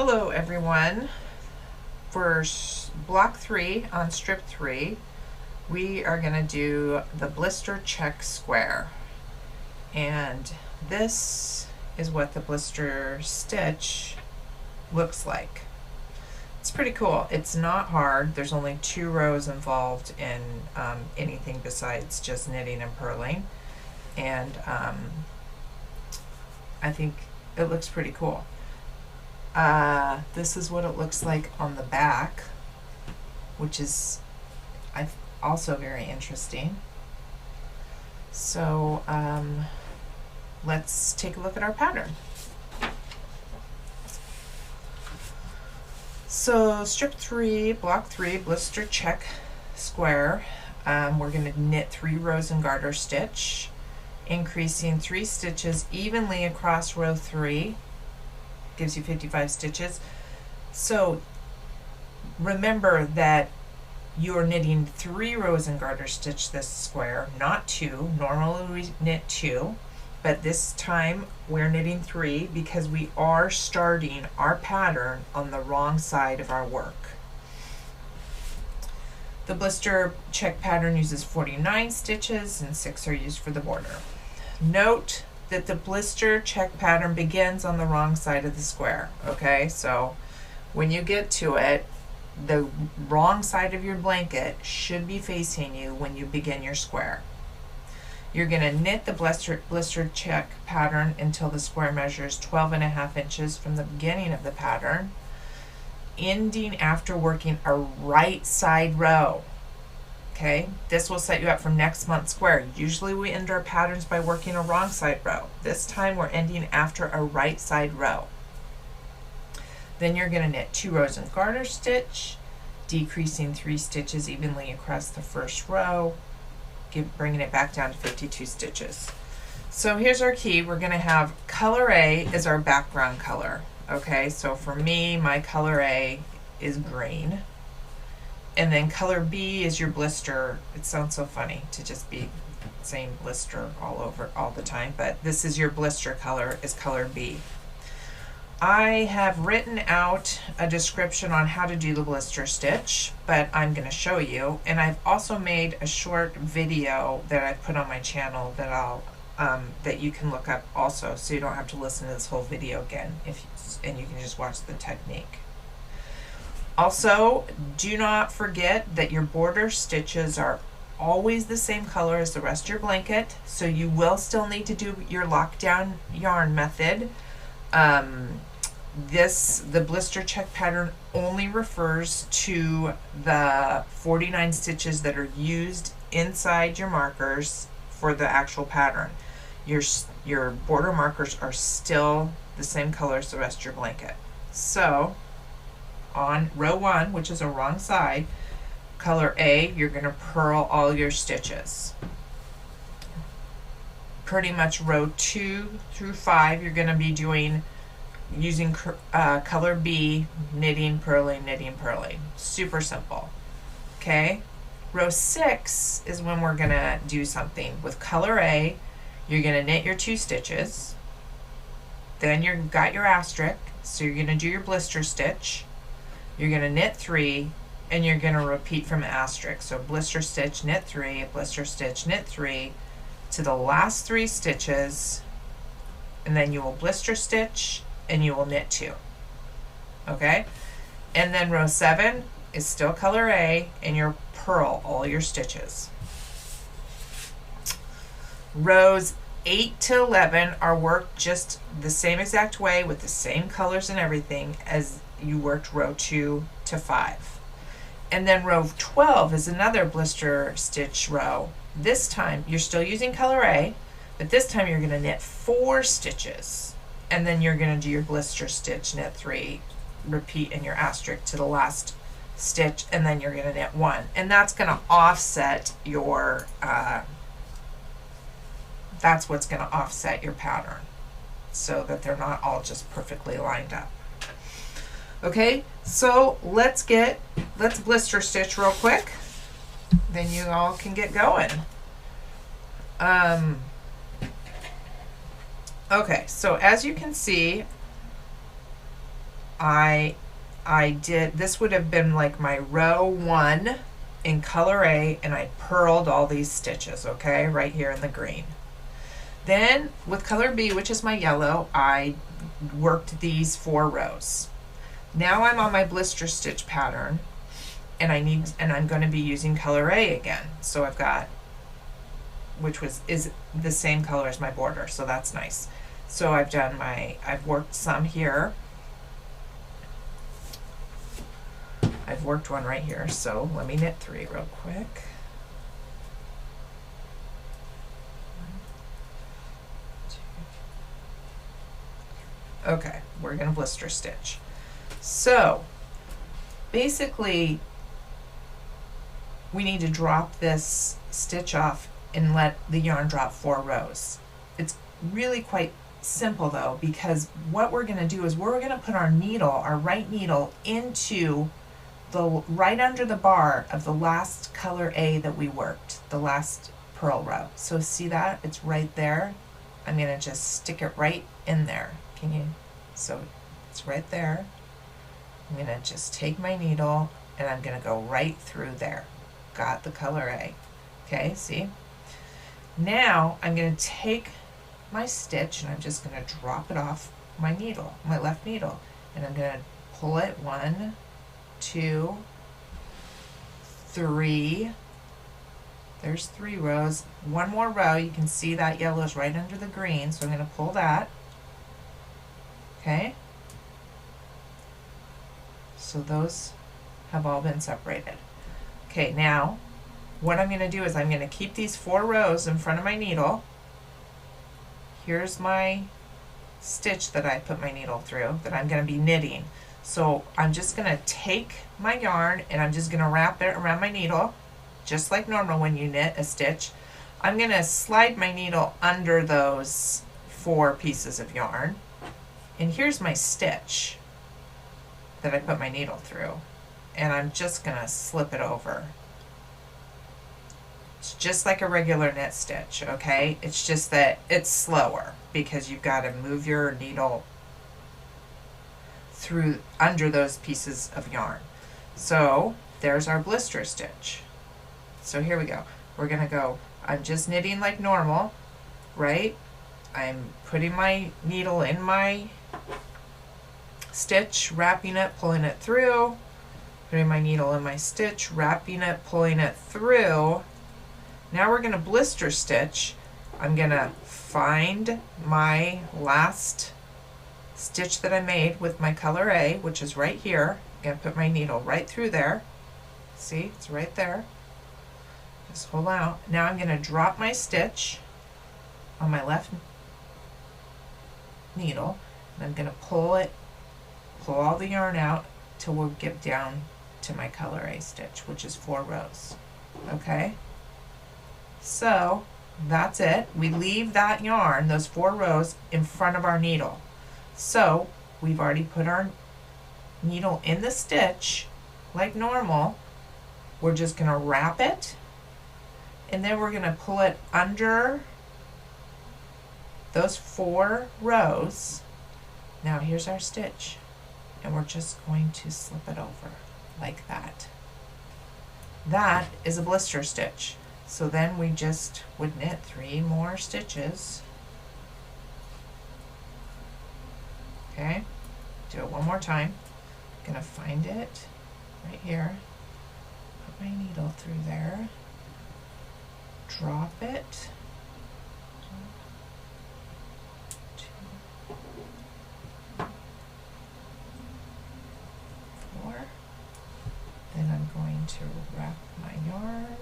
Hello everyone. For block 3 on strip 3, we are going to do the blister check square. And this is what the blister stitch looks like. It's pretty cool. It's not hard. There's only 2 rows involved in anything besides just knitting and purling. And I think it looks pretty cool. This is what it looks like on the back, which is also very interesting. So let's take a look at our pattern. So strip 3, block 3, blister check square. We're going to knit 3 rows in garter stitch, increasing 3 stitches evenly across row 3. Gives you 55 stitches. So remember that you're knitting 3 rows in garter stitch this square, not 2. Normally we knit 2, but this time we're knitting 3 because we are starting our pattern on the wrong side of our work. The blister check pattern uses 49 stitches and 6 are used for the border. Note that the blister check pattern begins on the wrong side of the square. Okay, so when you get to it, the wrong side of your blanket should be facing you when you begin your square. You're going to knit the blister check pattern until the square measures 12.5 inches from the beginning of the pattern, ending after working a right side row. Okay, this will set you up for next month's square. Usually we end our patterns by working a wrong side row. This time we're ending after a right side row. Then you're going to knit 2 rows in garter stitch, decreasing 3 stitches evenly across the first row, bringing it back down to 52 stitches. So here's our key. We're going to have color A is our background color. Okay, so for me, my color A is green. And then color B is your blister. It sounds so funny to just be saying blister all the time, but this is your blister color, is color B. I have written out a description on how to do the blister stitch, but I'm going to show you. And I've also made a short video that I put on my channel that that you can look up also, so you don't have to listen to this whole video again, and you can just watch the technique. Also, do not forget that your border stitches are always the same color as the rest of your blanket, so you will still need to do your lockdown yarn method. The blister check pattern only refers to the 49 stitches that are used inside your markers for the actual pattern. Your border markers are still the same color as the rest of your blanket. So on row 1, which is a wrong side, color A, you're going to purl all your stitches. Pretty much row 2 through 5, you're going to be using color B, knitting, purling, knitting, purling. Super simple. Okay? Row 6 is when we're going to do something. With color A, you're going to knit your 2 stitches. Then you've got your asterisk, so you're going to do your blister stitch. You're going to knit 3, and you're going to repeat from asterisk. So blister stitch, knit 3, blister stitch, knit 3, to the last 3 stitches, and then you will blister stitch, and you will knit 2. Okay? And then row 7 is still color A, and you'll purl all your stitches. Rows 8 to 11 are worked just the same exact way with the same colors and everything as you worked row 2 to 5. And then row 12 is another blister stitch row. This time you're still using color A, but this time you're going to knit 4 stitches, and then you're going to do your blister stitch, knit 3, repeat in your asterisk to the last stitch, and then you're going to knit 1. And that's going to offset your that's what's going to offset your pattern, so that they're not all just perfectly lined up. Okay, so let's blister stitch real quick, then you all can get going. Okay, so as you can see, I did, this would have been like my row 1 in color A, and I purled all these stitches, okay, right here in the green. Then with color B, which is my yellow, I worked these 4 rows. Now I'm on my blister stitch pattern, and I'm going to be using color A again. So I've got, which is the same color as my border, so that's nice. So I've worked some here. I've worked one right here, so let me knit 3 real quick. Okay, we're gonna blister stitch. So basically we need to drop this stitch off and let the yarn drop 4 rows. It's really quite simple though, because what we're gonna do is we're gonna put our needle, our right needle, into the right under the bar of the last color A that we worked, the last purl row. So see that? It's right there. I'm gonna just stick it right in there. Can you? So it's right there. I'm gonna just take my needle and I'm gonna go right through there. Got the color A. Okay, see? Now I'm gonna take my stitch and I'm just gonna drop it off my needle, my left needle, and I'm gonna pull it 1, 2, 3. There's 3 rows. 1 more row. You can see that yellow is right under the green, so I'm going to pull that. Okay. So those have all been separated. Okay, now what I'm going to do is I'm going to keep these 4 rows in front of my needle. Here's my stitch that I put my needle through that I'm going to be knitting. So I'm just going to take my yarn and I'm just going to wrap it around my needle, just like normal when you knit a stitch. I'm going to slide my needle under those 4 pieces of yarn. And here's my stitch that I put my needle through. And I'm just going to slip it over. It's just like a regular knit stitch, okay? It's just that it's slower because you've got to move your needle through under those pieces of yarn. So there's our blister stitch. So here we go. We're gonna go, I'm just knitting like normal, right? I'm putting my needle in my stitch, wrapping it, pulling it through, putting my needle in my stitch, wrapping it, pulling it through. Now we're gonna blister stitch. I'm gonna find my last stitch that I made with my color A, which is right here. I'm going to put my needle right through there. See, it's right there. Just hold out. Now I'm going to drop my stitch on my left needle, and I'm going to pull all the yarn out till we get down to my color A stitch, which is 4 rows. Okay? So that's it. We leave that yarn, those 4 rows, in front of our needle. So we've already put our needle in the stitch like normal. We're just going to wrap it, and then we're going to pull it under those 4 rows. Now here's our stitch, and we're just going to slip it over like that. That is a blister stitch. So then we just would knit 3 more stitches. Okay, do it one more time. I'm gonna find it right here, put my needle through there, drop it, 2, 4, then I'm going to wrap my yarn,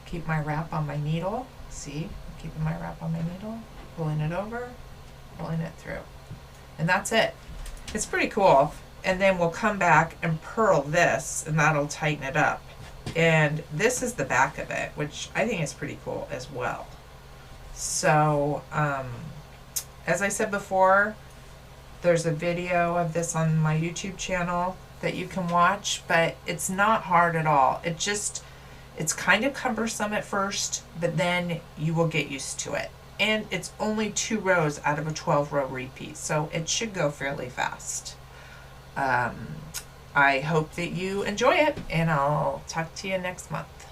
keep my wrap on my needle, see, I'm keeping my wrap on my needle, pulling it over, pulling it through. And that's it. It's pretty cool. And then we'll come back and purl this, and that'll tighten it up. And this is the back of it, which I think is pretty cool as well. So, as I said before, there's a video of this on my YouTube channel that you can watch, but it's not hard at all. It's kind of cumbersome at first, but then you will get used to it. And it's only 2 rows out of a 12 row repeat, so it should go fairly fast. I hope that you enjoy it, and I'll talk to you next month.